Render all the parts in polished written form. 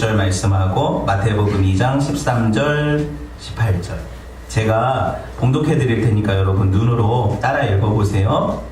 절 말씀하고 마태복음 2장 13절 18절 제가 봉독해 드릴 테니까 여러분 눈으로 따라 읽어보세요.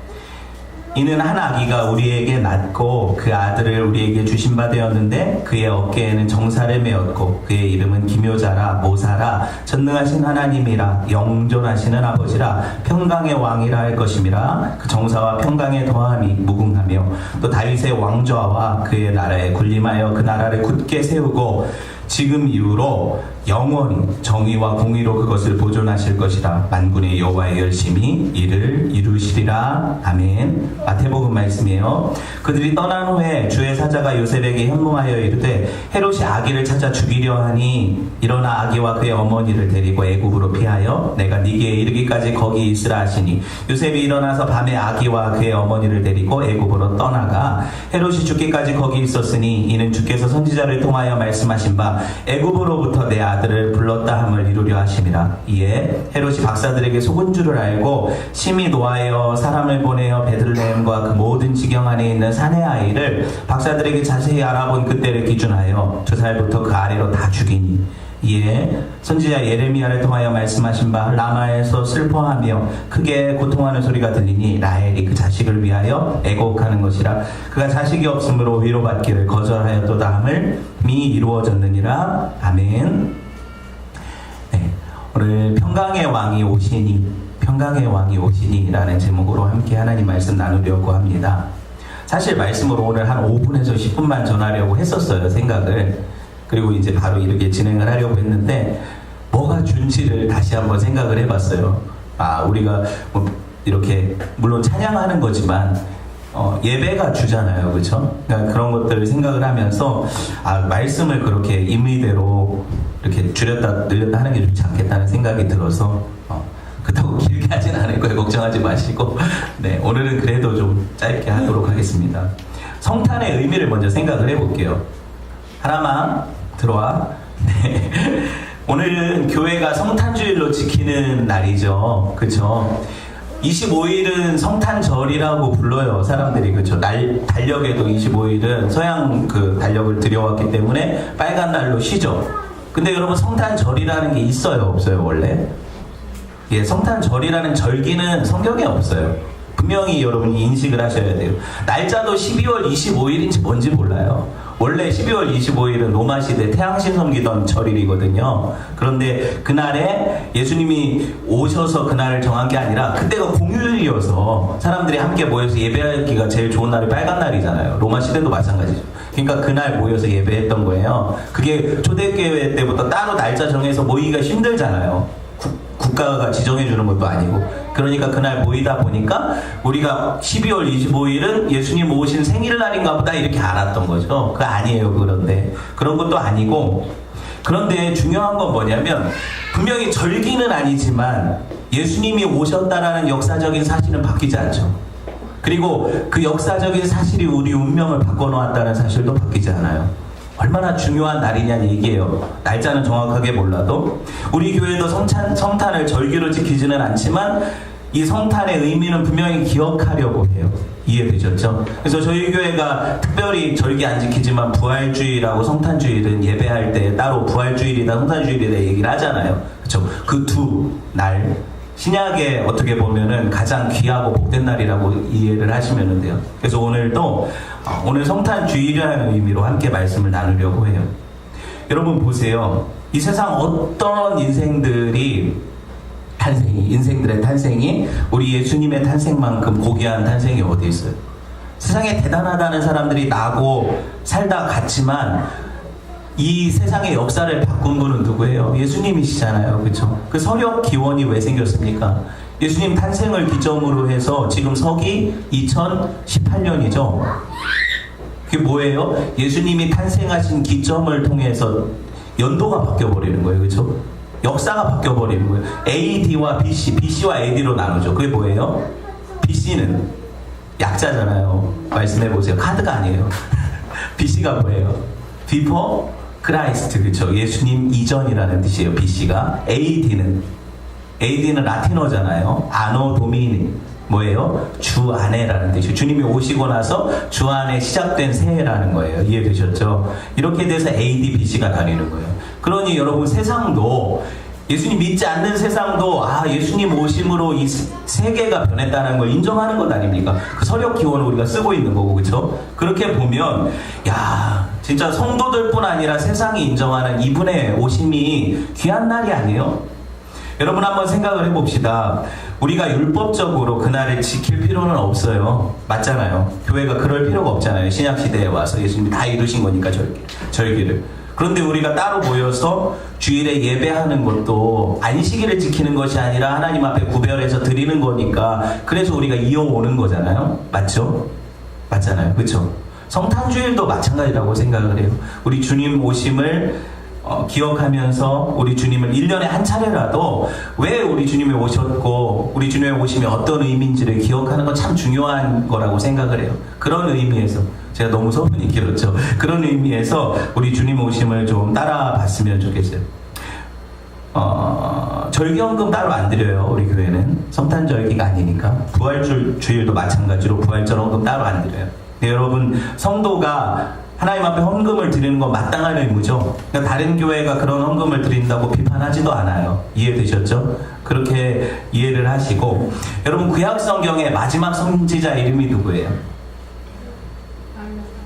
이는 한 아기가 우리에게 낳고 그 아들을 우리에게 주신 바 되었는데 그의 어깨에는 정사를 메었고 그의 이름은 기묘자라 모사라 전능하신 하나님이라 영존하시는 아버지라 평강의 왕이라 할 것임이라. 그 정사와 평강의 더함이 무궁하며 또 다윗의 왕좌와 그의 나라에 군림하여 그 나라를 굳게 세우고 지금 이후로 영원히 정의와 공의로 그것을 보존하실 것이라. 만군의 여호와의 열심히 이를 이루시리라. 아멘. 마태복음 말씀이에요. 그들이 떠난 후에 주의 사자가 요셉에게 현몽하여 이르되 헤롯이 아기를 찾아 죽이려 하니 일어나 아기와 그의 어머니를 데리고 애굽으로 피하여 내가 네게 이르기까지 거기 있으라 하시니 요셉이 일어나서 밤에 아기와 그의 어머니를 데리고 애굽으로 떠나가 헤롯이 죽기까지 거기 있었으니 이는 주께서 선지자를 통하여 말씀하신 바 애굽으로부터 내 아들을 불렀다 함을 이루려 하심이라. 이에 헤롯이 박사들에게 속은 줄을 알고 심히 노하여 사람을 보내어 베들레헴과 그 모든 지경 안에 있는 사내 아이를 박사들에게 자세히 알아본 그때를 기준하여 2살부터 그 아래로 다 죽이니. 이에 선지자 예레미야를 통하여 말씀하신 바 라마에서 슬퍼하며 크게 고통하는 소리가 들리니 라헬이 그 자식을 위하여 애곡하는 것이라. 그가 자식이 없으므로 위로받기를 거절하였도다 함을 미 이루어졌느니라. 아멘. 네, 오늘 평강의 왕이 오시니 평강의 왕이 오시니 라는 제목으로 함께 하나님 말씀 나누려고 합니다. 사실 말씀으로 오늘 한 5분에서 10분만 전하려고 했었어요, 생각을. 그리고 이제 바로 이렇게 진행을 하려고 했는데 뭐가 준지를 다시 한번 생각을 해봤어요. 우리가 뭐 이렇게 물론 찬양하는 거지만 예배가 주잖아요, 그렇죠? 그러니까 그런 것들을 생각을 하면서 말씀을 그렇게 임의대로 이렇게 줄였다 늘렸다 하는 게 좋지 않겠다는 생각이 들어서 그렇다고 길게 하진 않을 거예요. 걱정하지 마시고. 네, 오늘은 그래도 좀 짧게 하도록 하겠습니다. 성탄의 의미를 먼저 생각을 해볼게요. 하나만 들어와. 네. 오늘은 교회가 성탄주일로 지키는 날이죠. 그쵸? 25일은 성탄절이라고 불러요, 사람들이. 그쵸? 달력에도 25일은 서양 그 달력을 들여왔기 때문에 빨간 날로 쉬죠. 근데 여러분, 성탄절이라는 게 있어요, 없어요, 원래? 예, 성탄절이라는 절기는 성경에 없어요. 분명히 여러분이 인식을 하셔야 돼요. 날짜도 12월 25일인지 뭔지 몰라요. 원래 12월 25일은 로마 시대 태양신 섬기던 절일이거든요. 그런데 그날에 예수님이 오셔서 그날을 정한 게 아니라 그때가 공휴일이어서 사람들이 함께 모여서 예배하기가 제일 좋은 날이 빨간 날이잖아요. 로마 시대도 마찬가지죠. 그러니까 그날 모여서 예배했던 거예요. 그게 초대교회 때부터 따로 날짜 정해서 모이기가 힘들잖아요. 국가가 지정해주는 것도 아니고. 그러니까 그날 모이다 보니까 우리가 12월 25일은 예수님 오신 생일날인가 보다 이렇게 알았던 거죠. 그거 아니에요. 그런데 그런 것도 아니고. 그런데 중요한 건 뭐냐면 분명히 절기는 아니지만 예수님이 오셨다라는 역사적인 사실은 바뀌지 않죠. 그리고 그 역사적인 사실이 우리 운명을 바꿔놓았다는 사실도 바뀌지 않아요. 얼마나 중요한 날이냐는 얘기예요. 날짜는 정확하게 몰라도. 우리 교회도 성탄을 절기로 지키지는 않지만 이 성탄의 의미는 분명히 기억하려고 해요. 이해되셨죠? 그래서 저희 교회가 특별히 절기 안 지키지만 부활주일하고 성탄주일은 예배할 때 따로 부활주일이다 성탄주일이다 얘기를 하잖아요. 그렇죠? 그 두 날 신약에 어떻게 보면은 가장 귀하고 복된 날이라고 이해를 하시면 돼요. 그래서 오늘도 오늘 성탄주일이라는 의미로 함께 말씀을 나누려고 해요. 여러분 보세요. 이 세상 어떤 인생들의 탄생이 우리 예수님의 탄생만큼 고귀한 탄생이 어디 있어요? 세상에 대단하다는 사람들이 나고 살다 갔지만 이 세상의 역사를 바꾼 분은 누구예요? 예수님이시잖아요. 그렇죠? 그 서력 기원이 왜 생겼습니까? 예수님 탄생을 기점으로 해서 지금 서기 2018년이죠. 그게 뭐예요? 예수님이 탄생하신 기점을 통해서 연도가 바뀌어버리는 거예요. 그렇죠? 역사가 바뀌어버리는 거예요. AD와 BC와 AD로 나누죠. 그게 뭐예요? BC는 약자잖아요. 말씀해보세요. 카드가 아니에요. BC가 뭐예요? Before Christ, 그쵸? 예수님 이전이라는 뜻이에요. BC가. AD는 라틴어잖아요. 아노 도미니. 뭐예요? 주 안에라는 뜻이에요. 주님이 오시고 나서 주 안에 시작된 새해라는 거예요. 이해되셨죠? 이렇게 돼서 AD, BC가 다니는 거예요. 그러니 여러분 세상도 예수님 믿지 않는 세상도 예수님 오심으로 이 세계가 변했다는 걸 인정하는 것 아닙니까? 그 서력 기원을 우리가 쓰고 있는 거고, 그렇죠? 그렇게 보면 진짜 성도들뿐 아니라 세상이 인정하는 이분의 오심이 귀한 날이 아니에요? 여러분 한번 생각을 해봅시다. 우리가 율법적으로 그날을 지킬 필요는 없어요. 맞잖아요. 교회가 그럴 필요가 없잖아요. 신약시대에 와서 예수님이 다 이루신 거니까 절기를. 그런데 우리가 따로 모여서 주일에 예배하는 것도 안식일을 지키는 것이 아니라 하나님 앞에 구별해서 드리는 거니까 그래서 우리가 이어오는 거잖아요. 맞죠? 맞잖아요. 그렇죠? 성탄주일도 마찬가지라고 생각을 해요. 우리 주님 오심을 기억하면서 우리 주님을 1년에 한 차례라도 왜 우리 주님이 오셨고 우리 주님의 오심이 어떤 의미인지를 기억하는 건 참 중요한 거라고 생각을 해요. 그런 의미에서 제가 너무 서문이 길었죠. 그런 의미에서 우리 주님 오심을 좀 따라봤으면 좋겠어요. 절기헌금 따로 안 드려요. 우리 교회는 성탄절기가 아니니까. 부활주일도 마찬가지로 부활절 헌금 따로 안 드려요. 근데 여러분 성도가 하나님 앞에 헌금을 드리는 건 마땅한 의무죠. 그러니까 다른 교회가 그런 헌금을 드린다고 비판하지도 않아요. 이해되셨죠? 그렇게 이해를 하시고 여러분 구약 성경의 마지막 선지자 이름이 누구예요?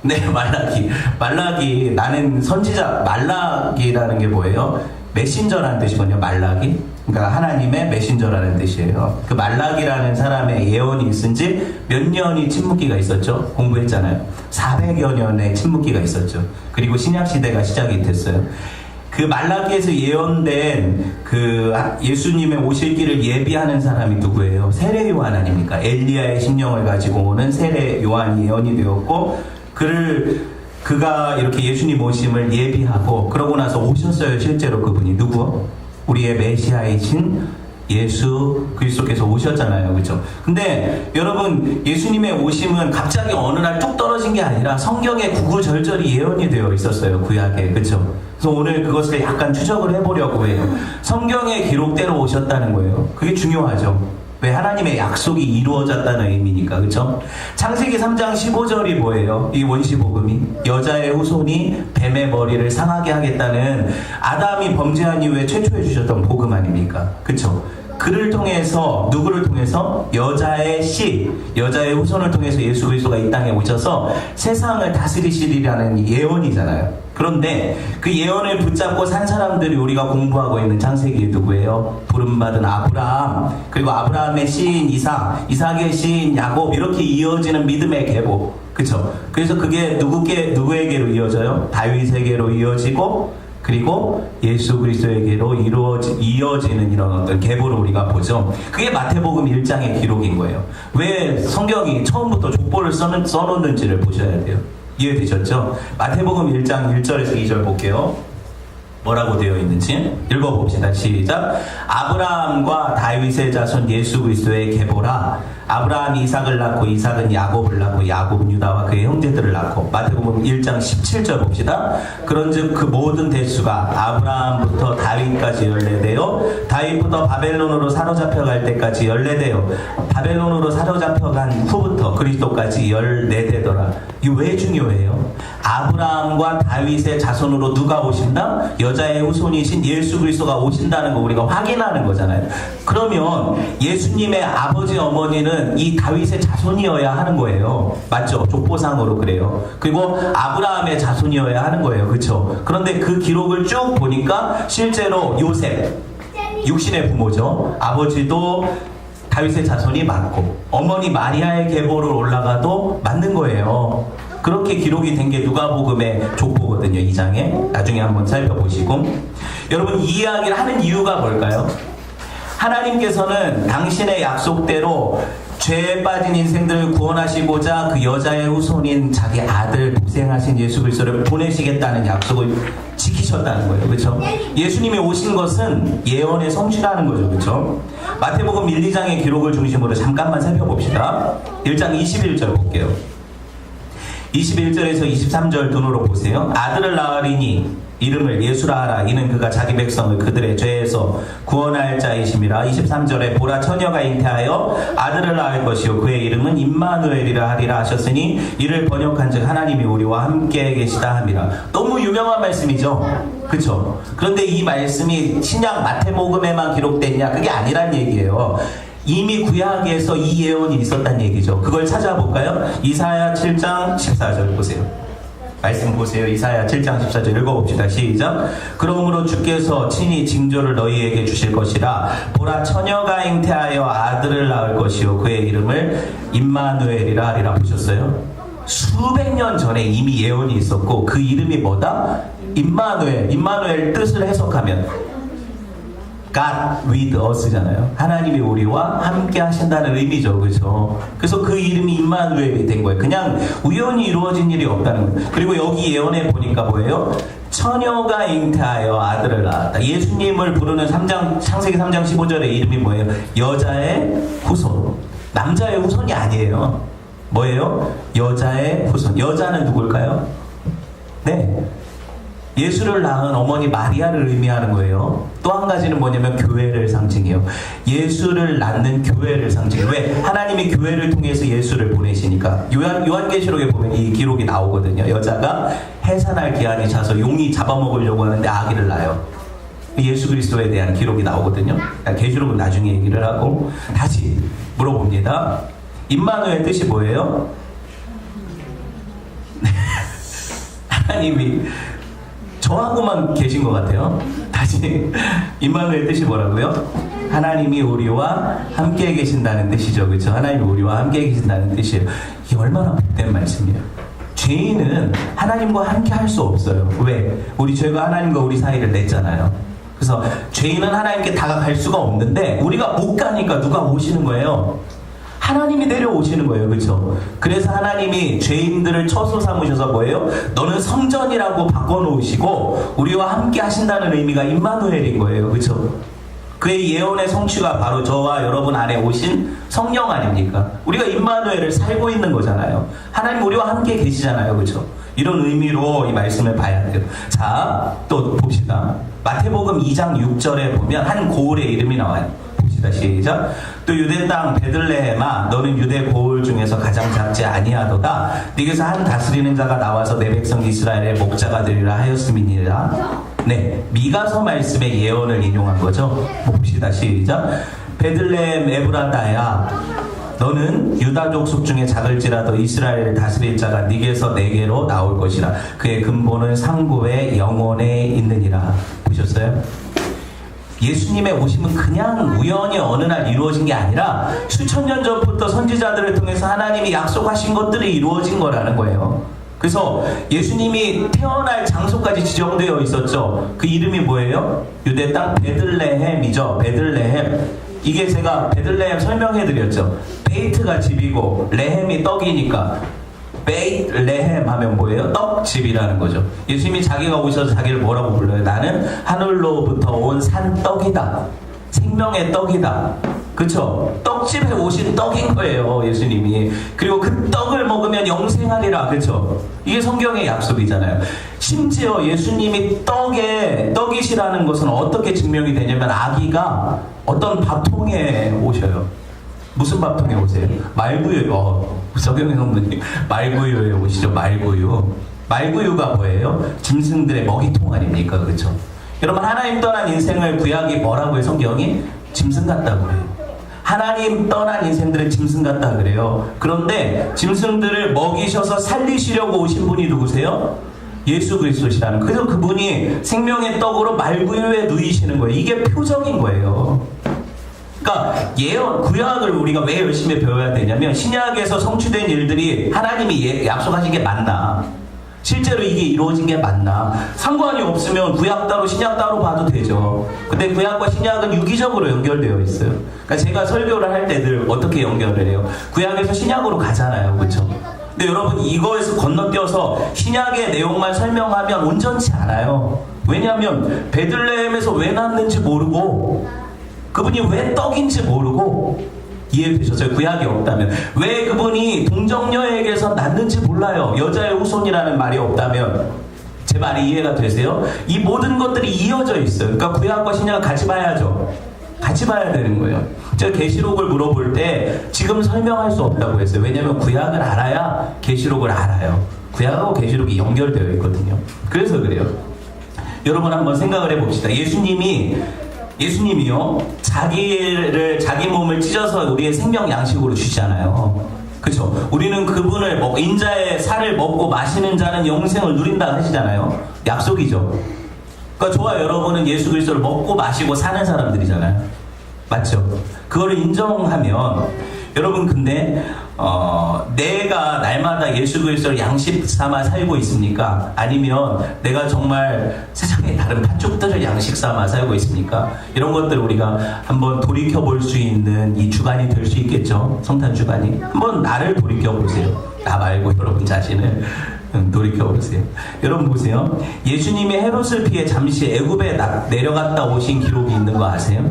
네, 말라기. 나는 선지자. 말라기라는 게 뭐예요? 메신저라는 뜻이거든요. 말라기. 그러니까 하나님의 메신저라는 뜻이에요. 그 말라기라는 사람의 예언이 있은 지 몇 년이 침묵기가 있었죠? 공부했잖아요. 400여 년의 침묵기가 있었죠. 그리고 신약시대가 시작이 됐어요. 그 말라기에서 예언된 그 예수님의 오실 길을 예비하는 사람이 누구예요? 세례 요한 아닙니까? 엘리야의 심령을 가지고 오는 세례 요한이 예언이 되었고 그가 이렇게 예수님 오심을 예비하고 그러고 나서 오셨어요. 실제로 그분이 누구? 우리의 메시아이신 예수 그리스도께서 오셨잖아요. 그렇죠? 근데 여러분 예수님의 오심은 갑자기 어느 날 뚝 떨어진 게 아니라 성경에 구구절절히 예언이 되어 있었어요. 구약에. 그렇죠? 그래서 오늘 그것을 약간 추적을 해보려고 해요. 성경의 기록대로 오셨다는 거예요. 그게 중요하죠. 왜? 하나님의 약속이 이루어졌다는 의미니까. 그렇죠? 창세기 3장 15절이 뭐예요? 이 원시복음이 여자의 후손이 뱀의 머리를 상하게 하겠다는 아담이 범죄한 이후에 최초에 주셨던 복음 아닙니까? 그렇죠? 그를 통해서 누구를 통해서 여자의 여자의 후손을 통해서 예수 그리스도가 이 땅에 오셔서 세상을 다스리시리라는 예언이잖아요. 그런데 그 예언을 붙잡고 산 사람들이 우리가 공부하고 있는 창세기에 누구예요? 부름받은 아브라함, 그리고 아브라함의 시인 이삭, 이삭의 시인 야곱, 이렇게 이어지는 믿음의 계보. 그쵸? 그래서 그게 누구에게로 이어져요? 다윗에게로 이어지고 그리고 예수 그리스도에게로 이어지는 이런 어떤 계보를 우리가 보죠. 그게 마태복음 1장의 기록인 거예요. 왜 성경이 처음부터 족보를 써놓는지를 보셔야 돼요. 이해되셨죠? 마태복음 1장 1절에서 2절 볼게요. 뭐라고 되어 있는지 읽어봅시다. 시작. 아브라함과 다윗의 자손 예수 그리스도의 계보라. 아브라함이 이삭을 낳고 이삭은 야곱을 낳고 야곱은 유다와 그의 형제들을 낳고. 마태복음 1장 17절 봅시다. 그런즉 그 모든 대수가 아브라함부터 다윗까지 14대요 다윗부터 바벨론으로 사로잡혀갈 때까지 14대요 바벨론으로 사로잡혀간 후부터 그리스도까지 14대더라. 이게 왜 중요해요? 아브라함과 다윗의 자손으로 누가 오신다? 여자의 후손이신 예수 그리스도가 오신다는 거 우리가 확인하는 거잖아요. 그러면 예수님의 아버지 어머니는 이 다윗의 자손이어야 하는 거예요. 맞죠? 족보상으로 그래요. 그리고 아브라함의 자손이어야 하는 거예요. 그렇죠? 그런데 그 기록을 쭉 보니까 실제로 요셉, 육신의 부모죠. 아버지도 다윗의 자손이 맞고 어머니 마리아의 계보로 올라가도 맞는 거예요. 그렇게 기록이 된 게 누가복음의 족보거든요. 2장에. 나중에 한번 살펴보시고. 여러분 이 이야기를 하는 이유가 뭘까요? 하나님께서는 당신의 약속대로 죄에 빠진 인생들을 구원하시고자 그 여자의 후손인 자기 아들 독생하신 예수 그리스도를 보내시겠다는 약속을 지키셨다는 거예요. 그렇죠? 예수님이 오신 것은 예언의 성취라는 거죠. 그렇죠? 마태복음 1, 2장의 기록을 중심으로 잠깐만 살펴봅시다. 1장 21절 볼게요. 21절에서 23절 눈으로 보세요. 아들을 낳으리니 이름을 예수라 하라. 이는 그가 자기 백성을 그들의 죄에서 구원할 자이심이라. 23절에 보라 처녀가 잉태하여 아들을 낳을 것이요 그의 이름은 임마누엘이라 하리라 하셨으니 이를 번역한즉 하나님이 우리와 함께 계시다 함이라. 너무 유명한 말씀이죠. 그렇죠? 그런데 이 말씀이 신약 마태복음에만 기록됐냐? 그게 아니란 얘기예요. 이미 구약에서 이 예언이 있었단 얘기죠. 그걸 찾아볼까요? 이사야 7장 14절 보세요. 말씀 보세요. 이사야 7장 14절 읽어봅시다. 시작. 그러므로 주께서 친히 징조를 너희에게 주실 것이라. 보라 처녀가 잉태하여 아들을 낳을 것이요 그의 이름을 임마누엘이라 하리라. 보셨어요? 수백 년 전에 이미 예언이 있었고 그 이름이 뭐다? 임마누엘. 임마누엘 뜻을 해석하면 God with us잖아요. 하나님이 우리와 함께 하신다는 의미죠. 그렇죠? 그래서 그 이름이 임마누엘이 된 거예요. 그냥 우연히 이루어진 일이 없다는 거예요. 그리고 여기 예언에 보니까 뭐예요? 처녀가 잉태하여 아들을 낳았다. 예수님을 부르는 창세기 3장 15절의 이름이 뭐예요? 여자의 후손. 남자의 후손이 아니에요. 뭐예요? 여자의 후손. 여자는 누굴까요? 네. 예수를 낳은 어머니 마리아를 의미하는 거예요. 또 한 가지는 뭐냐면 교회를 상징해요. 예수를 낳는 교회를 상징해요. 왜? 하나님이 교회를 통해서 예수를 보내시니까. 요한계시록에 보면 이 기록이 나오거든요. 여자가 해산할 기한이 차서 용이 잡아먹으려고 하는데 아기를 낳아요. 예수 그리스도에 대한 기록이 나오거든요. 계시록은 나중에 얘기를 하고 다시 물어봅니다. 임마누엘 뜻이 뭐예요? 하나님이 저하고만 계신 것 같아요. 다시 임마누엘 뜻이 뭐라고요? 하나님이 우리와 함께 계신다는 뜻이죠. 그렇죠? 하나님이 우리와 함께 계신다는 뜻이에요. 이게 얼마나 복된 말씀이에요. 죄인은 하나님과 함께 할 수 없어요. 왜? 우리 죄가 하나님과 우리 사이를 냈잖아요. 그래서 죄인은 하나님께 다가갈 수가 없는데 우리가 못 가니까 누가 오시는 거예요? 하나님이 내려오시는 거예요. 그렇죠? 그래서 하나님이 죄인들을 처소 삼으셔서 뭐예요? 너는 성전이라고 바꿔놓으시고 우리와 함께 하신다는 의미가 임마누엘인 거예요. 그렇죠? 그의 예언의 성취가 바로 저와 여러분 안에 오신 성령 아닙니까? 우리가 임마누엘을 살고 있는 거잖아요. 하나님 우리와 함께 계시잖아요. 그렇죠? 이런 의미로 이 말씀을 봐야 돼요. 자, 또 봅시다. 마태복음 2장 6절에 보면 한 고을의 이름이 나와요. 시작. 또 유대 땅 베들레헴아 너는 유대 고을 중에서 가장 작지 아니하도다. 네게서 한 다스리는 자가 나와서 내 백성 이스라엘의 목자가 되리라 하였음이니라. 네, 미가서 말씀의 예언을 인용한 거죠. 봅시다. 시작. 베들레헴 에브라다야 너는 유다 족속 중에 작을지라도 이스라엘을 다스릴 자가 네게서 내게로 나올 것이라. 그의 근본은 상고의 영혼에 있느니라. 보셨어요? 예수님의 오심은 그냥 우연히 어느 날 이루어진 게 아니라 수천 년 전부터 선지자들을 통해서 하나님이 약속하신 것들이 이루어진 거라는 거예요. 그래서 예수님이 태어날 장소까지 지정되어 있었죠. 그 이름이 뭐예요? 유대 땅 베들레헴이죠. 베들레헴. 이게 제가 베들레헴 설명해 드렸죠. 베이트가 집이고 레헴이 떡이니까 베이트 레헴 하면 뭐예요? 떡집이라는 거죠. 예수님이 자기가 오셔서 자기를 뭐라고 불러요? 나는 하늘로부터 온 산떡이다. 생명의 떡이다. 그쵸? 떡집에 오신 떡인 거예요, 예수님이. 그리고 그 떡을 먹으면 영생하리라. 그쵸? 이게 성경의 약속이잖아요. 심지어 예수님이 떡이시라는 것은 어떻게 증명이 되냐면 아기가 어떤 밥통에 오셔요. 무슨 밥통에 오세요? 말구유. 석영희 선생님 말구유에 오시죠. 말구유가 뭐예요? 짐승들의 먹이통 아닙니까? 그렇죠? 여러분 하나님 떠난 인생을 구약이 뭐라고 해요? 성경이 짐승 같다고 그래요. 하나님 떠난 인생들은 짐승 같다 그래요. 그런데 짐승들을 먹이셔서 살리시려고 오신 분이 누구세요? 예수 그리스도시라는. 그래서 그분이 생명의 떡으로 말구유에 누이시는 거예요. 이게 표적인 거예요. 그러니까 예언, 구약을 우리가 왜 열심히 배워야 되냐면 신약에서 성취된 일들이 하나님이 약속하신 게 맞나? 실제로 이게 이루어진 게 맞나? 상관이 없으면 구약 따로 신약 따로 봐도 되죠. 근데 구약과 신약은 유기적으로 연결되어 있어요. 그러니까 제가 설교를 할 때 늘 어떻게 연결을 해요? 구약에서 신약으로 가잖아요. 그렇죠? 근데 여러분 이거에서 건너뛰어서 신약의 내용만 설명하면 온전치 않아요. 왜냐하면 베들레헴에서 왜 났는지 모르고 그분이 왜 떡인지 모르고 이해되셨어요? 구약이 없다면. 왜 그분이 동정녀에게서 낳는지 몰라요. 여자의 후손이라는 말이 없다면. 제 말이 이해가 되세요? 이 모든 것들이 이어져 있어요. 그러니까 구약과 신약을 같이 봐야죠. 같이 봐야 되는 거예요. 제가 계시록을 물어볼 때 지금 설명할 수 없다고 했어요. 왜냐하면 구약을 알아야 계시록을 알아요. 구약하고 계시록이 연결되어 있거든요. 그래서 그래요. 여러분 한번 생각을 해봅시다. 예수님이요 자기 몸을 찢어서 우리의 생명 양식으로 주시잖아요. 그렇죠? 우리는 그분을 인자의 살을 먹고 마시는 자는 영생을 누린다 하시잖아요. 약속이죠. 그러니까 저와 여러분은 예수 그리스도를 먹고 마시고 사는 사람들이잖아요. 맞죠? 그거를 인정하면 여러분 근데 내가 날마다 예수 그리스도를 양식 삼아 살고 있습니까? 아니면 내가 정말 세상의 다른 가족들을 양식 삼아 살고 있습니까? 이런 것들 우리가 한번 돌이켜 볼 수 있는 이 주간이 될 수 있겠죠? 성탄 주간이. 한번 나를 돌이켜 보세요. 나 말고 여러분 자신을 돌이켜 보세요. 여러분 보세요. 예수님이 헤롯을 피해 잠시 애굽에 내려갔다 오신 기록이 있는 거 아세요?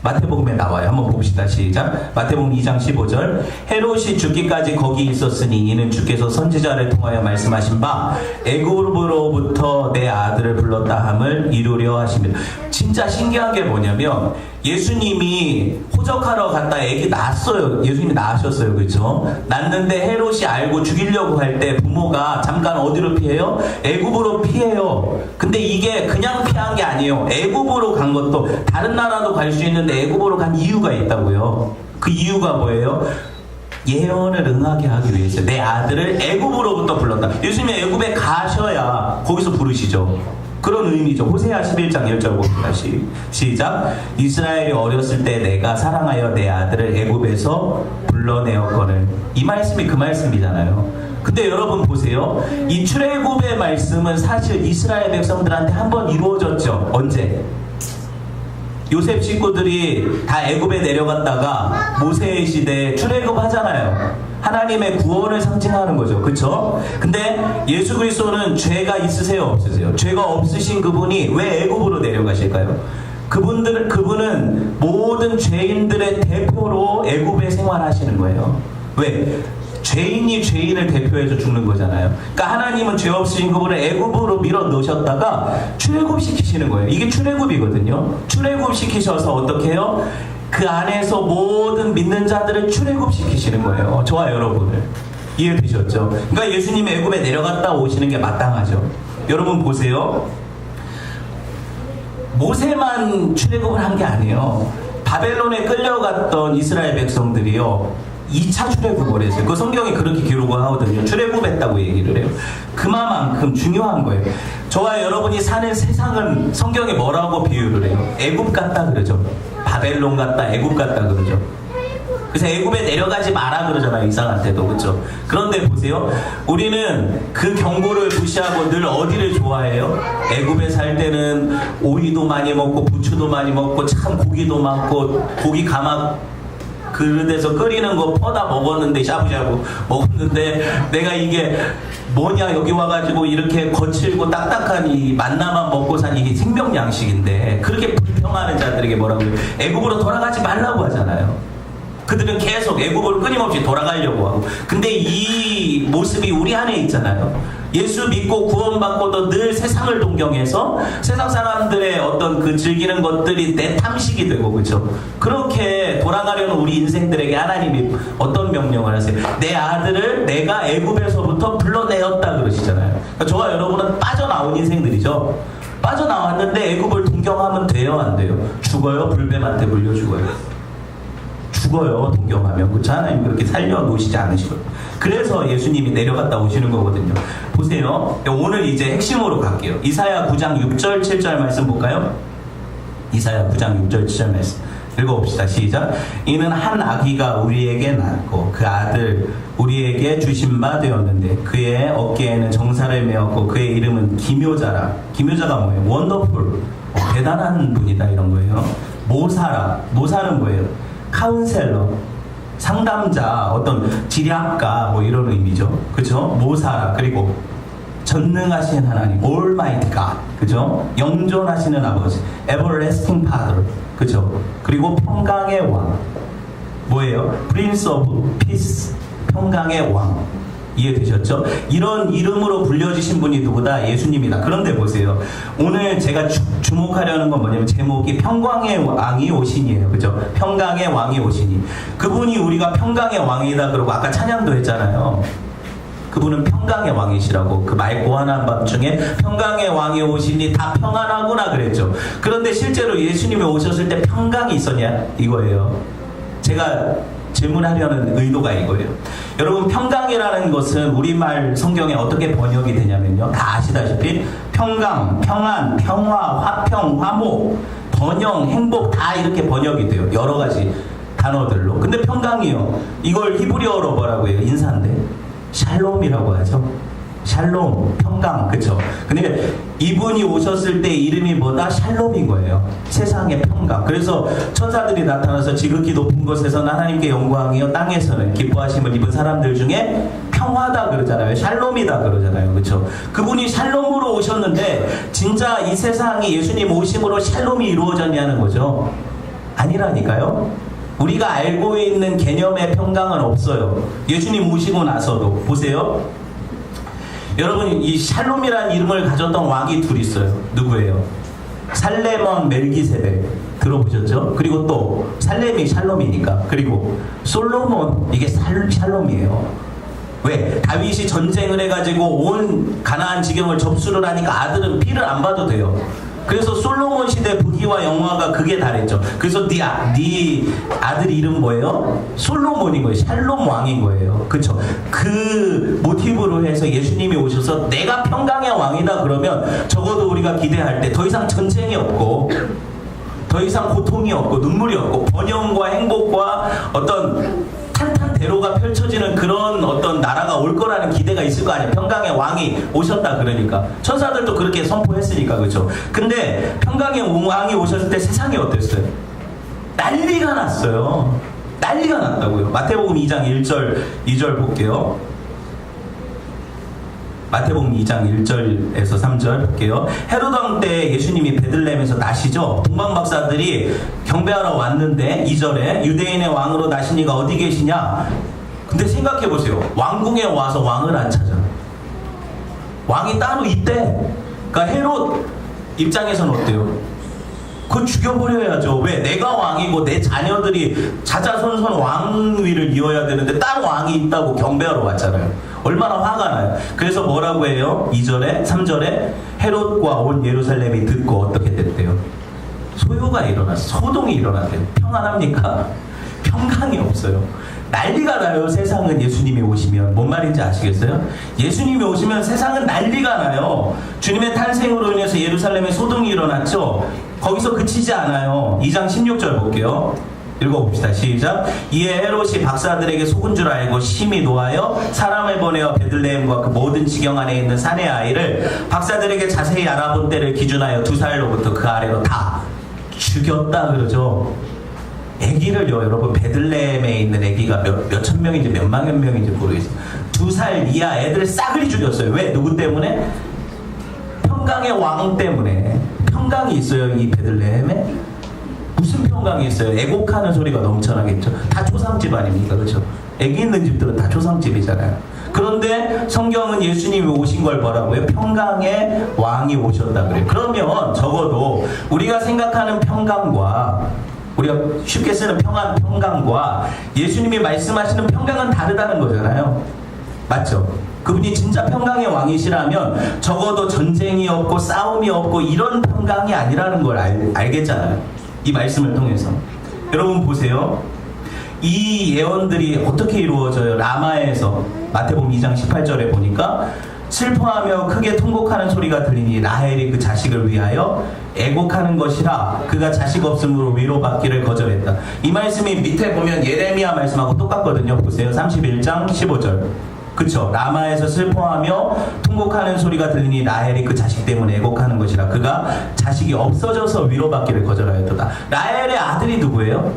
마태복음에 나와요. 한번 봅시다. 시작. 마태복음 2장 15절. 헤롯이 죽기까지 거기 있었으니 이는 주께서 선지자를 통하여 말씀하신 바 애굽으로부터 내 아들을 불렀다 함을 이루려 하십니다. 진짜 신기한 게 뭐냐면 예수님이 호적하러 갔다 애기 낳았어요. 예수님이 낳으셨어요. 그렇죠? 낳는데 헤롯이 알고 죽이려고 할 때 부모가 잠깐 어디로 피해요? 애굽으로 피해요. 근데 이게 그냥 피한 게 아니에요. 애굽으로 간 것도 다른 나라도 갈 수 있는데 애굽으로 간 이유가 있다고요. 그 이유가 뭐예요? 예언을 응하게 하기 위해서 내 아들을 애굽으로부터 불렀다. 예수님이 애굽에 가셔야 거기서 부르시죠. 그런 의미죠. 호세아 11장 1절 봅니다. 시작. 이스라엘이 어렸을 때 내가 사랑하여 내 아들을 애굽에서 불러내었거늘. 이 말씀이 그 말씀이잖아요. 근데 여러분 보세요. 이 출애굽의 말씀은 사실 이스라엘 백성들한테 한번 이루어졌죠. 언제? 요셉 식구들이 다 애굽에 내려갔다가 모세의 시대에 출애굽 하잖아요. 하나님의 구원을 상징하는 거죠. 그렇죠? 근데 예수 그리스도는 죄가 있으세요, 없으세요? 죄가 없으신 그분이 왜 애굽으로 내려가실까요? 그분은 모든 죄인들의 대표로 애굽에 생활하시는 거예요. 왜? 죄인이 죄인을 대표해서 죽는 거잖아요. 그러니까 하나님은 죄 없으신 그분을 애굽으로 밀어 넣으셨다가 출애굽시키시는 거예요. 이게 출애굽이거든요. 출애굽시키셔서 어떻게 해요? 그 안에서 모든 믿는 자들을 출애굽시키시는 거예요. 저와 여러분을. 이해되셨죠? 그러니까 예수님이 애굽에 내려갔다 오시는 게 마땅하죠. 여러분 보세요. 모세만 출애굽을 한 게 아니에요. 바벨론에 끌려갔던 이스라엘 백성들이요. 2차 출애굽을 했어요. 그 성경이 그렇게 기록을 하거든요. 출애굽했다고 얘기를 해요. 그만큼 중요한 거예요. 저와 여러분이 사는 세상은 성경이 뭐라고 비유를 해요? 애굽 같다 그러죠. 바벨론 같다, 애굽 같다 그러죠. 그래서 애굽에 내려가지 마라 그러잖아요. 이상한테도. 그렇죠? 그런데 보세요. 우리는 그 경고를 무시하고 늘 어디를 좋아해요? 애굽에 살 때는 오이도 많이 먹고 부추도 많이 먹고 참 고기도 많고 고기 가마 그릇에서 끓이는 거 퍼다 먹었는데 샤브샤브 먹었는데 내가 이게 뭐냐 여기 와가지고 이렇게 거칠고 딱딱한 이 만나만 먹고 산 이게 생명 양식인데 그렇게 불평하는 자들에게 뭐라고 해요? 애굽으로 돌아가지 말라고 하잖아요. 그들은 계속 애굽으로 끊임없이 돌아가려고 하고 근데 이 모습이 우리 안에 있잖아요. 예수 믿고 구원받고도 늘 세상을 동경해서 세상 사람들의 어떤 그 즐기는 것들이 내 탐식이 되고 그렇죠. 그렇게 돌아가려는 우리 인생들에게 하나님이 어떤 명령을 하세요? 내 아들을 내가 애굽에서부터 불러내었다 그러시잖아요. 그러니까 저와 여러분은 빠져나온 인생들이죠. 빠져나왔는데 애굽을 동경하면 돼요, 안 돼요? 죽어요? 불뱀한테 물려 죽어요. 죽어요, 동경하면. 그렇죠? 하나님 그렇게 살려놓으시지 않으시거든요. 그래서 예수님이 내려갔다 오시는 거거든요. 보세요. 오늘 이제 핵심으로 갈게요. 이사야 9장 6절 7절 말씀 볼까요? 이사야 9장 6절 7절 말씀 읽어봅시다. 시작. 이는 한 아기가 우리에게 낳고 그 아들 우리에게 주신 바 되었는데 그의 어깨에는 정사를 메었고 그의 이름은 기묘자라. 기묘자가 뭐예요? 원더풀. 대단한 분이다 이런 거예요. 모사라. 모사는 뭐예요? 카운셀러, 상담자, 어떤 지략가 뭐 이런 의미죠. 그죠? 모사, 그리고 전능하신 하나님, Almighty God, 그죠? 영존하시는 아버지, Everlasting Father, 그죠? 그리고 평강의 왕, 뭐예요? Prince of Peace, 평강의 왕. 이해되셨죠? 이런 이름으로 불려지신 분이 누구다? 예수님이다. 그런데 보세요. 오늘 제가 주목하려는 건 뭐냐면 제목이 평강의 왕이 오시니에요. 그죠? 평강의 왕이 오시니. 그분이 우리가 평강의 왕이다 그러고 아까 찬양도 했잖아요. 그분은 평강의 왕이시라고. 그 맑고 환한 밤중에 평강의 왕이 오시니 다 평안하구나 그랬죠. 그런데 실제로 예수님이 오셨을 때 평강이 있었냐? 이거예요. 제가 질문하려는 의도가 이거예요. 여러분, 평강이라는 것은 우리말 성경에 어떻게 번역이 되냐면요. 다 아시다시피 평강, 평안, 평화, 화평, 화목, 번영, 행복 다 이렇게 번역이 돼요. 여러 가지 단어들로. 근데 평강이요. 이걸 히브리어로 뭐라고 해요? 인사인데. 샬롬이라고 하죠. 샬롬, 평강, 그쵸? 근데 이분이 오셨을 때 이름이 뭐다? 샬롬인 거예요. 세상의 평강. 그래서 천사들이 나타나서 지극히 높은 곳에서는 하나님께 영광이요, 땅에서는 기뻐하심을 입은 사람들 중에 평화다 그러잖아요. 샬롬이다 그러잖아요. 그쵸? 그분이 샬롬으로 오셨는데 진짜 이 세상이 예수님 오심으로 샬롬이 이루어졌냐는 거죠. 아니라니까요. 우리가 알고 있는 개념의 평강은 없어요. 예수님 오시고 나서도. 보세요. 여러분, 이 샬롬이라는 이름을 가졌던 왕이 둘 있어요. 누구예요? 살레몬 멜기세덱 들어보셨죠? 그리고 또 살렘이 샬롬이니까. 그리고 솔로몬, 이게 샬롬이에요. 왜? 다윗이 전쟁을 해가지고 온 가나안 지경을 접수를 하니까 아들은 피를 안 봐도 돼요. 그래서 솔로몬 시대 부귀와 영화가 그게 다랬죠. 그래서 네 아들 이름 뭐예요? 솔로몬인 거예요. 샬롬 왕인 거예요. 그쵸? 그 모티브로 해서 예수님이 오셔서 내가 평강의 왕이다 그러면 적어도 우리가 기대할 때 더 이상 전쟁이 없고 더 이상 고통이 없고 눈물이 없고 번영과 행복과 어떤 탄탄대로가 펼쳐지는 그런 어떤 나라가 올 거라는 기대가 있을 거 아니에요. 평강의 왕이 오셨다 그러니까. 천사들도 그렇게 선포했으니까. 그죠? 근데 평강의 왕이 오셨을 때 세상이 어땠어요? 난리가 났어요. 난리가 났다고요. 마태복음 2장 1절 2절 볼게요. 마태복음 2장 1절에서 3절 볼게요. 헤롯 왕 때 예수님이 베들레헴에서 나시죠. 동방박사들이 경배하러 왔는데 2절에 유대인의 왕으로 나신 이가 어디 계시냐? 근데 생각해 보세요. 왕궁에 와서 왕을 안 찾아. 왕이 따로 있대. 그러니까 헤롯 입장에서는 어때요? 그건 죽여버려야죠. 왜? 내가 왕이고 내 자녀들이 자자손손 왕위를 이어야 되는데 따로 왕이 있다고 경배하러 왔잖아요. 얼마나 화가 나요. 그래서 뭐라고 해요? 2절에 3절에 헤롯과 온 예루살렘이 듣고 어떻게 됐대요? 소요가 일어났어요. 소동이 일어났대요. 평안합니까? 평강이 없어요. 난리가 나요. 세상은 예수님이 오시면. 뭔 말인지 아시겠어요? 예수님이 오시면 세상은 난리가 나요. 주님의 탄생으로 인해서 예루살렘에 소동이 일어났죠. 거기서 그치지 않아요. 2장 16절 볼게요. 읽어봅시다. 시작. 이에 헤롯이 박사들에게 속은 줄 알고 심히 노하여 사람을 보내어 베들레헴과 그 모든 지경 안에 있는 사내 아이를 박사들에게 자세히 알아본 때를 기준하여 2살로부터 그 아래로 다 죽였다 그러죠. 아기를요, 여러분, 베들레헴에 있는 아기가 몇천 명인지 몇만 명인지 모르겠어요. 2살 이하 애들 싸그리 죽였어요. 왜? 누구 때문에? 평강의 왕 때문에. 평강이 있어요, 이 베들레헴에? 무슨 평강이 있어요? 애곡하는 소리가 넘쳐나겠죠. 다 초상집 아닙니까? 그렇죠? 애기 있는 집들은 다 초상집이잖아요. 그런데 성경은 예수님이 오신 걸 뭐라고요? 평강의 왕이 오셨다 그래요. 그러면 적어도 우리가 생각하는 평강과 우리가 쉽게 쓰는 평강과 예수님이 말씀하시는 평강은 다르다는 거잖아요. 맞죠? 그분이 진짜 평강의 왕이시라면 적어도 전쟁이 없고 싸움이 없고 이런 평강이 아니라는 걸 알겠잖아요. 이 말씀을 통해서. 여러분 보세요. 이 예언들이 어떻게 이루어져요? 라마에서 마태복음 2장 18절에 보니까 슬퍼하며 크게 통곡하는 소리가 들리니 라헬이 그 자식을 위하여 애곡하는 것이라 그가 자식 없음으로 위로받기를 거절했다. 이 말씀이 밑에 보면 예레미야 말씀하고 똑같거든요. 보세요. 31장 15절. 그쵸? 라마에서 슬퍼하며 통곡하는 소리가 들리니 라헬이 그 자식 때문에 애곡하는 것이라 그가 자식이 없어져서 위로받기를 거절하였도다. 라헬의 아들이 누구예요?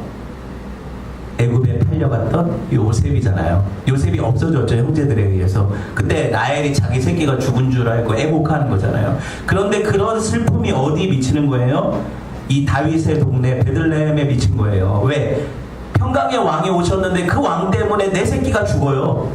애굽에 팔려갔던 요셉이잖아요. 요셉이 없어졌죠, 형제들에 의해서. 그때 라헬이 자기 새끼가 죽은 줄 알고 애곡하는 거잖아요. 그런데 그런 슬픔이 어디 미치는 거예요? 이 다윗의 동네 베들레헴에 미친 거예요. 왜? 평강의 왕이 오셨는데 그 왕 때문에 내 새끼가 죽어요.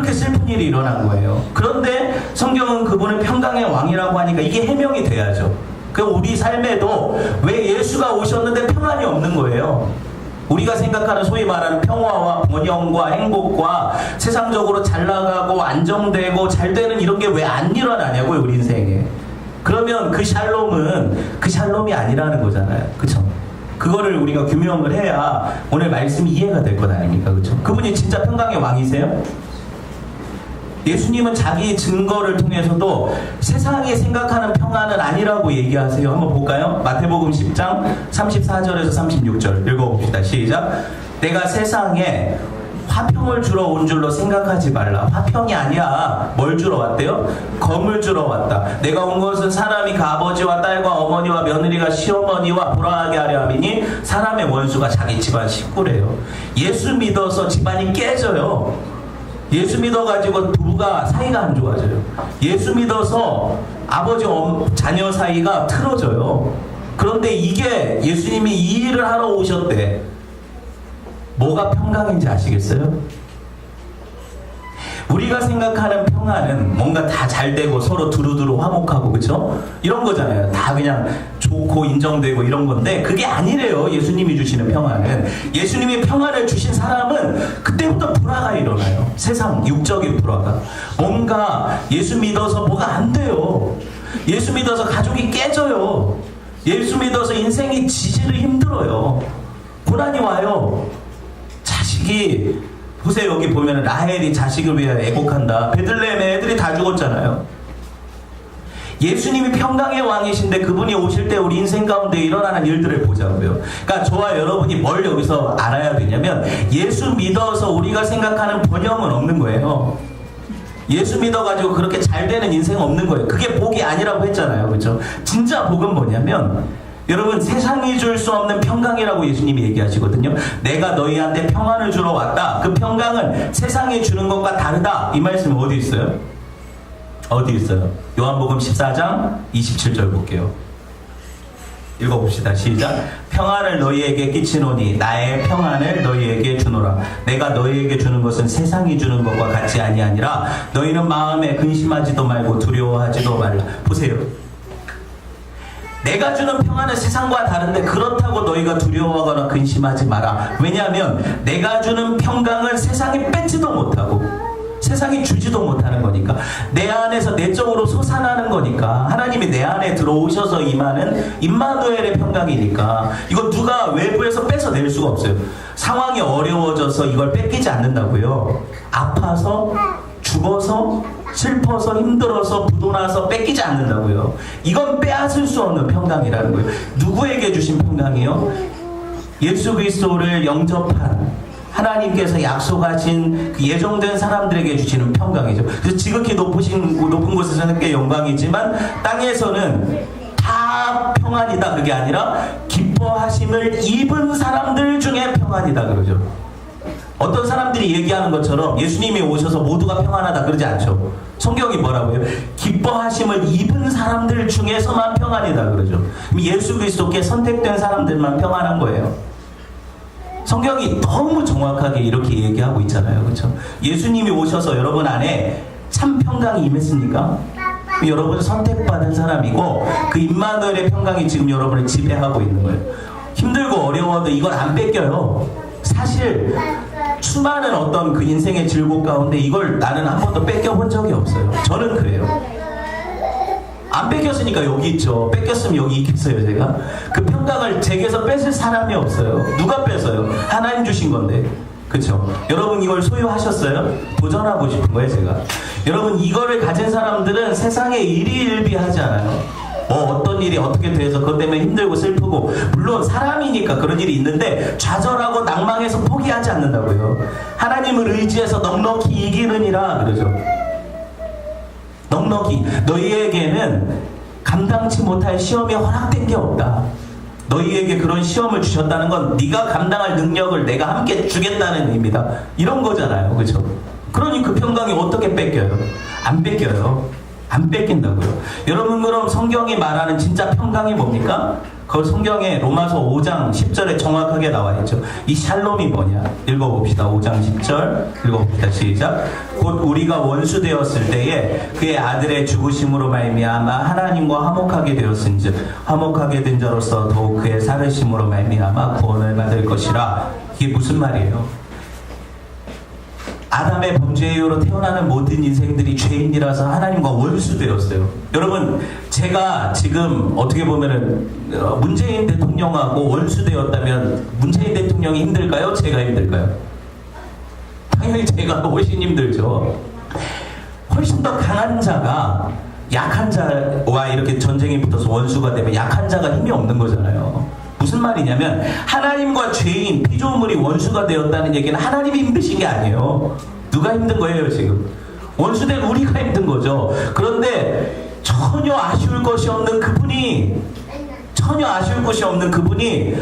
그렇게 슬픈 일이 일어난 거예요. 그런데 성경은 그분을 평강의 왕이라고 하니까 이게 해명이 돼야죠. 그 우리 삶에도 왜 예수가 오셨는데 평안이 없는 거예요. 우리가 생각하는 소위 말하는 평화와 번영과 행복과 세상적으로 잘 나가고 안정되고 잘 되는 이런 게 왜 안 일어나냐고요, 우리 인생에. 그러면 그 샬롬은 그 샬롬이 아니라는 거잖아요. 그쵸? 그거를 우리가 규명을 해야 오늘 말씀이 이해가 될 것 아닙니까? 그쵸? 그분이 진짜 평강의 왕이세요? 예수님은 자기 증거를 통해서도 세상이 생각하는 평안은 아니라고 얘기하세요. 한번 볼까요? 마태복음 10장 34절에서 36절 읽어봅시다. 시작. 내가 세상에 화평을 주러 온 줄로 생각하지 말라. 화평이 아니야. 뭘 주러 왔대요? 검을 주러 왔다. 내가 온 것은 사람이 그 아버지와 딸과 어머니와 며느리가 시어머니와 불화하게 하려 함이니 사람의 원수가 자기 집안 식구래요. 예수 믿어서 집안이 깨져요. 예수 믿어가지고 부부가 사이가 안 좋아져요. 예수 믿어서 아버지 자녀 사이가 틀어져요. 그런데 이게 예수님이 이 일을 하러 오셨대. 뭐가 평강인지 아시겠어요? 우리가 생각하는 평안은 뭔가 다 잘 되고 서로 두루두루 화목하고, 그쵸? 이런 거잖아요. 다 그냥 좋고 인정되고 이런 건데 그게 아니래요. 예수님이 주시는 평안은. 예수님이 평안을 주신 사람은 그때부터 불화가 일어나요. 세상 육적인 불화가. 뭔가 예수 믿어서 뭐가 안 돼요. 예수 믿어서 가족이 깨져요. 예수 믿어서 인생이 지지를 힘들어요. 고난이 와요. 자식이, 보세요. 여기 보면 라헬이 자식을 위해 애곡한다. 베들레헴에 애들이 다 죽었잖아요. 예수님이 평강의 왕이신데 그분이 오실 때 우리 인생 가운데 일어나는 일들을 보자고요. 그러니까 저와 여러분이 뭘 여기서 알아야 되냐면 예수 믿어서 우리가 생각하는 번영은 없는 거예요. 예수 믿어가지고 그렇게 잘 되는 인생은 없는 거예요. 그게 복이 아니라고 했잖아요. 그렇죠? 진짜 복은 뭐냐면 여러분, 세상이 줄 수 없는 평강이라고 예수님이 얘기하시거든요. 내가 너희한테 평안을 주러 왔다. 그 평강은 세상이 주는 것과 다르다. 이 말씀은 어디 있어요? 어디 있어요? 요한복음 14장 27절 볼게요. 읽어봅시다. 시작. 평안을 너희에게 끼치노니 나의 평안을 너희에게 주노라. 내가 너희에게 주는 것은 세상이 주는 것과 같이 아니하니라. 너희는 마음에 근심하지도 말고 두려워하지도 말라. 보세요. 내가 주는 평안은 세상과 다른데 그렇다고 너희가 두려워하거나 근심하지 마라. 왜냐하면 내가 주는 평강을 세상이 뺏지도 못하고 세상이 주지도 못하는 거니까, 내 안에서 내적으로 솟아나는 거니까, 하나님이 내 안에 들어오셔서 임하는 임마누엘의 평강이니까 이거 누가 외부에서 뺏어낼 수가 없어요. 상황이 어려워져서 이걸 뺏기지 않는다고요. 아파서, 죽어서, 슬퍼서, 힘들어서, 부도나서 뺏기지 않는다고요. 이건 빼앗을 수 없는 평강이라는 거예요. 누구에게 주신 평강이요? 예수 그리스도를 영접한 하나님께서 약속하신 그 예정된 사람들에게 주시는 평강이죠. 그래서 지극히 높은 곳에서는 꽤 영광이지만 땅에서는 다 평안이다. 그게 아니라 기뻐하심을 입은 사람들 중에 평안이다 그러죠. 어떤 사람들이 얘기하는 것처럼 예수님이 오셔서 모두가 평안하다 그러지 않죠. 성경이 뭐라고 해요? 기뻐하심을 입은 사람들 중에서만 평안이다 그러죠. 예수 그리스도께 선택된 사람들만 평안한 거예요. 성경이 너무 정확하게 이렇게 얘기하고 있잖아요. 그렇죠? 예수님이 오셔서 여러분 안에 참 평강이 임했습니까? 여러분 선택받은 사람이고 그 임마누엘의 평강이 지금 여러분을 지배하고 있는 거예요. 힘들고 어려워도 이걸 안 뺏겨요. 사실 수많은 어떤 그 인생의 즐거움 가운데 이걸 나는 한 번도 뺏겨본 적이 없어요. 저는 그래요. 안 뺏겼으니까 여기 있죠. 뺏겼으면 여기 있겠어요. 제가 그 평강을 제게서 뺏을 사람이 없어요. 누가 뺏어요? 하나님 주신 건데. 그쵸? 여러분 이걸 소유하셨어요? 도전하고 싶은 거예요. 제가 여러분 이거를 가진 사람들은 세상에 일희일비하지 않아요. 뭐 어떤 일이 어떻게 돼서 그것 때문에 힘들고 슬프고, 물론 사람이니까 그런 일이 있는데 좌절하고 낭망해서 포기하지 않는다고요. 하나님을 의지해서 넉넉히 이기느니라 그러죠. 넉넉히. 너희에게는 감당치 못할 시험이 허락된 게 없다. 너희에게 그런 시험을 주셨다는 건 네가 감당할 능력을 내가 함께 주겠다는 의미다. 이런 거잖아요. 그렇죠? 그러니 그 평강이 어떻게 뺏겨요? 안 뺏겨요. 안 뺏긴다고요. 여러분, 그럼 성경이 말하는 진짜 평강이 뭡니까? 그 성경에 로마서 5장 10절에 정확하게 나와 있죠. 이 샬롬이 뭐냐? 읽어봅시다. 5장 10절 읽어봅시다. 시작. 곧 우리가 원수 되었을 때에 그의 아들의 죽으심으로 말미암아 하나님과 화목하게 되었은즉 화목하게 된 자로서 더욱 그의 살으심으로 말미암아 구원을 받을 것이라. 이게 무슨 말이에요? 아담의 범죄 이후로 태어나는 모든 인생들이 죄인이라서 하나님과 원수 되었어요. 여러분, 제가 지금 어떻게 보면은 문재인 대통령하고 원수 되었다면 문재인 대통령이 힘들까요? 제가 힘들까요? 당연히 제가 훨씬 힘들죠. 훨씬 더 강한 자가 약한 자와 이렇게 전쟁이 붙어서 원수가 되면 약한 자가 힘이 없는 거잖아요. 무슨 말이냐면 하나님과 죄인, 피조물이 원수가 되었다는 얘기는 하나님이 힘드신 게 아니에요. 누가 힘든 거예요 지금? 원수된 우리가 힘든 거죠. 그런데 전혀 아쉬울 것이 없는 그분이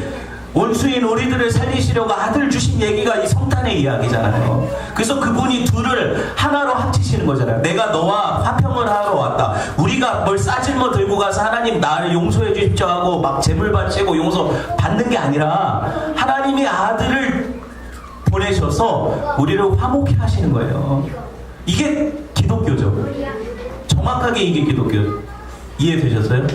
원수인 우리들을 살리시려고 아들 주신 얘기가 이 성탄의 이야기잖아요. 그래서 그분이 둘을 하나로 합치시는 거잖아요. 내가 너와 화평을 하러 왔다. 우리가 뭘 싸질러 들고 가서 하나님 나를 용서해 주십시오 하고 막 제물 바치고 용서 받는 게 아니라 하나님이 아들을 보내셔서 우리를 화목해 하시는 거예요. 이게 기독교죠. 정확하게 이게 기독교. 이해되셨어요?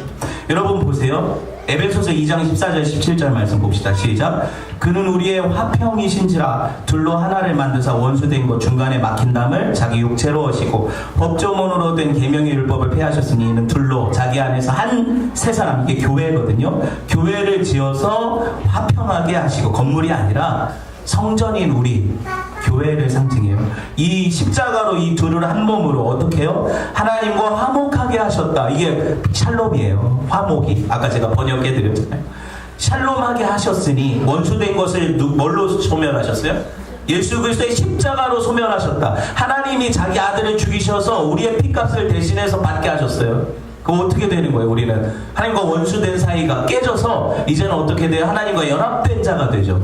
여러분 보세요. 에베소서 2장 14절 17절 말씀 봅시다. 시작. 그는 우리의 화평이신지라 둘로 하나를 만드사 원수된 것 중간에 막힌 담을 자기 육체로 하시고 법조문으로 된 계명의 율법을 폐하셨으니 이는 둘로 자기 안에서 한 세 사람, 이게 교회거든요. 교회를 지어서 화평하게 하시고, 건물이 아니라 성전인 우리 교회를 상징해요. 이 십자가로 이 둘을 한 몸으로 어떻게 해요? 하나님과 화목하게 하셨다. 이게 샬롬이에요. 화목이. 아까 제가 번역해 드렸잖아요. 샬롬하게 하셨으니 원수된 것을 뭘로 소멸하셨어요? 예수 그리스도의 십자가로 소멸하셨다. 하나님이 자기 아들을 죽이셔서 우리의 피값을 대신해서 받게 하셨어요. 그럼 어떻게 되는 거예요? 우리는 하나님과 원수된 사이가 깨져서 이제는 어떻게 돼요? 하나님과 연합된 자가 되죠.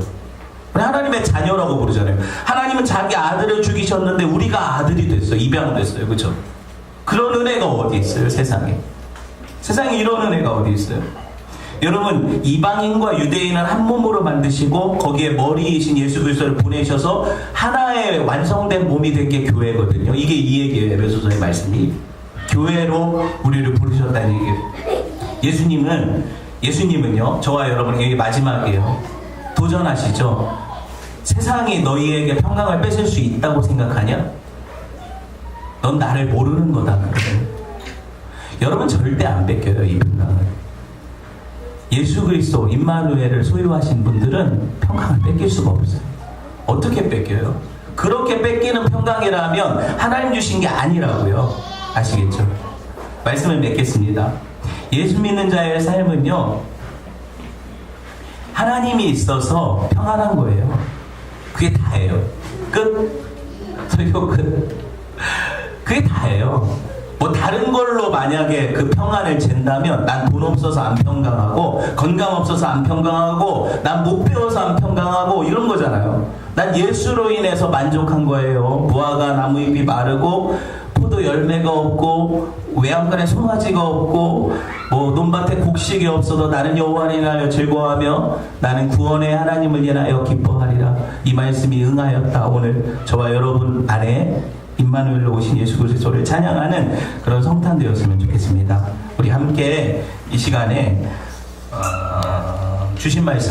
하나님의 자녀라고 부르잖아요. 하나님은 자기 아들을 죽이셨는데 우리가 아들이 됐어요. 입양됐어요. 그렇죠? 그런 은혜가 어디 있어요? 세상에 이런 은혜가 어디 있어요? 여러분, 이방인과 유대인은 한 몸으로 만드시고 거기에 머리이신 예수 그리스도를 보내셔서 하나의 완성된 몸이 된 게 교회거든요. 이게 이 얘기예요. 에베소서의 말씀이 교회로 우리를 부르셨다는 얘기예요. 예수님은요, 저와 여러분, 이게 마지막이에요. 도전하시죠. 세상이 너희에게 평강을 뺏을 수 있다고 생각하냐? 넌 나를 모르는 거다. 여러분, 절대 안 뺏겨요, 이 평강을. 예수 그리스도 임마누엘을 소유하신 분들은 평강을 뺏길 수가 없어요. 어떻게 뺏겨요? 그렇게 뺏기는 평강이라면 하나님 주신 게 아니라고요. 아시겠죠? 말씀을 맺겠습니다. 예수 믿는 자의 삶은요, 하나님이 있어서 평안한 거예요. 그게 다예요. 끝. 설교 끝. 그게 다예요. 뭐 다른 걸로 만약에 그 평안을 잰다면 난 돈 없어서 안 평강하고, 건강 없어서 안 평강하고, 난 못 배워서 안 평강하고, 이런 거잖아요. 난 예수로 인해서 만족한 거예요. 무화과 나무잎이 마르고 포도 열매가 없고 외양간에 송아지가 없고 뭐 논밭에 곡식이 없어도 나는 여호와를 인하여 즐거워하며 나는 구원의 하나님을 인하여 기뻐하리라. 이 말씀이 응하였다. 오늘 저와 여러분 안에 임마누엘로 오신 예수 그리스도를 찬양하는 그런 성탄 되었으면 좋겠습니다. 우리 함께 이 시간에 주신 말씀